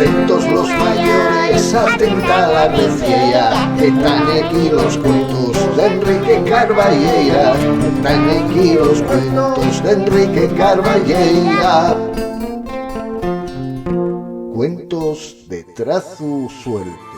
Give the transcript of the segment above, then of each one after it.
Atentos los mayores, atenta la vecchia, que están aquí los cuentos de Enrique Carballeira. Están aquí los cuentos de Enrique Carballeira. Cuentos de trazo suelto.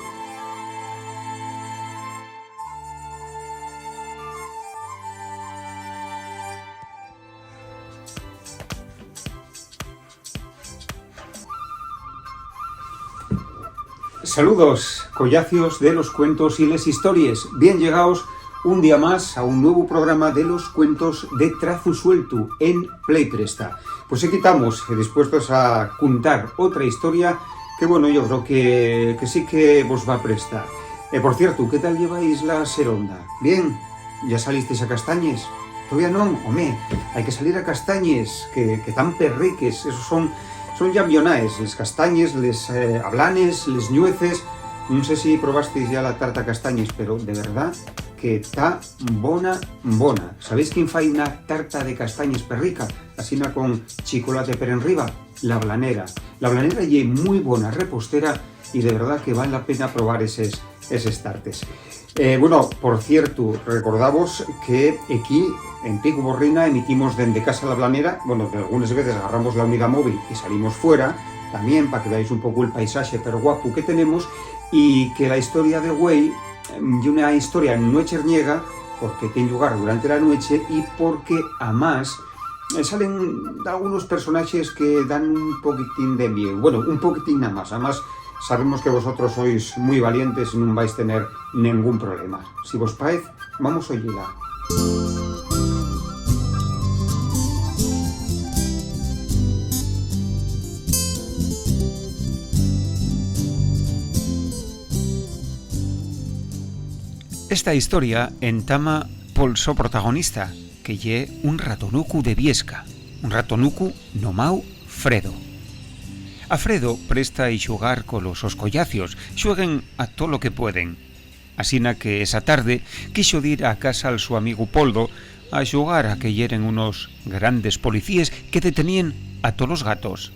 Saludos, collacios de los cuentos y les historias. Bien llegados un día más a un nuevo programa de los cuentos de trazo suelto en Play Presta. Pues aquí estamos, dispuestos a contar otra historia que, bueno, yo creo que sí que vos va a prestar. Por cierto, ¿qué tal lleváis la seronda? ¿Bien? ¿Ya salisteis a Castañes? ¿Todavía no? Home, hay que salir a Castañes, que tan perriques, esos son llambionaes, les castañes, les ablanes, les ñueces. No sé si probasteis ya la tarta castañes, pero de verdad que está bona. ¿Sabéis quién fai una tarta de castañes perrica? Así con chocolate per enriba, la blanera. La blanera es muy buena repostera y de verdad que vale la pena probar eses tartes. Bueno, por cierto, recordamos que aquí en Pico Borrina emitimos desde Casa La Blanera. Bueno, algunas veces agarramos la unidad móvil y salimos fuera, también para que veáis un poco el paisaje pero guapo que tenemos, y que la historia de güey es una historia no cherniega, porque tiene lugar durante la noche y porque además salen algunos personajes que dan un poquitín de miedo. Bueno, un poquitín nada más. Además, sabemos que vosotros sois muy valientes y no vais a tener ningún problema. Si vos parece, vamos a oírla. Esta historia entama pol so protagonista, que lle un ratonucu de Viesca, un ratonucu nomau Fredo. A Fredo presta a xugar colos os collacios, xueguen a todo lo que pueden. Asina que esa tarde quixo dir a casa al su amigo Poldo a xugar a que yeren unos grandes policíes que detenían a todos los gatos.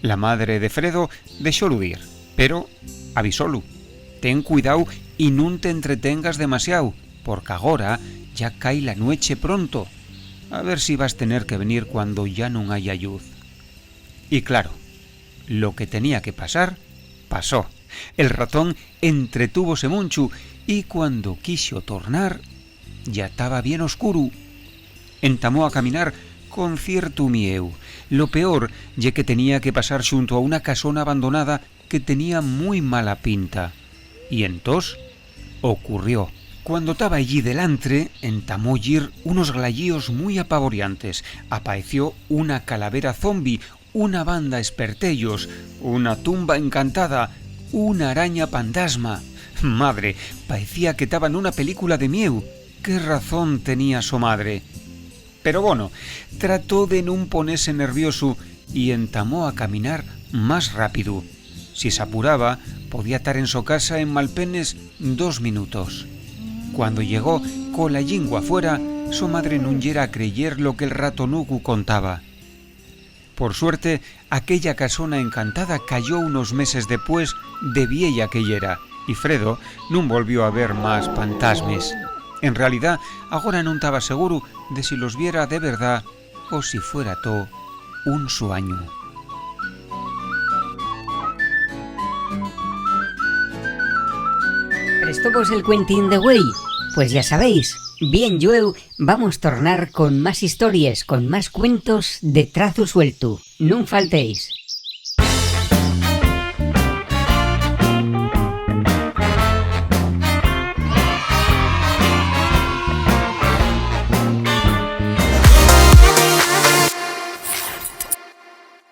La madre de Fredo deixólu dir, pero avisólu: ten cuidao y nun te entretengas demasiado, porque agora ya cae la nueche pronto. A ver si vas a tener que venir cuando ya non haya luz. Y claro, lo que tenía que pasar, pasó. El ratón entretúvose munchu y cuando quiso tornar, ya estaba bien oscuro. Entamó a caminar con cierto mieu. Lo peor ye que tenía que pasar junto a una casona abandonada que tenía muy mala pinta. Y entonces ocurrió. Cuando estaba allí delantre, entamó yir unos glayíos muy apavoriantes. Apareció una calavera zombie, una banda espertellos, una tumba encantada, una araña pandasma. Madre, parecía que estaba en una película de mieu. ¿Qué razón tenía su madre? Pero bueno, trató de no ponerse nervioso y entamó a caminar más rápido. Si se apuraba, podía estar en su casa en malpenes 2 minutos. Cuando llegó con la lingua fuera, su madre no yera a creyer lo que el ratonucu contaba. Por suerte, aquella casona encantada cayó unos meses después de vieja que yera, y Fredo no volvió a ver más fantasmes. En realidad, ahora no estaba seguro de si los viera de verdad o si fuera todo un sueño. ¿Prestó vos el cuentín de güey? Pues ya sabéis, bien llueu, vamos a tornar con más historias, con más cuentos de trazo suelto. No faltéis.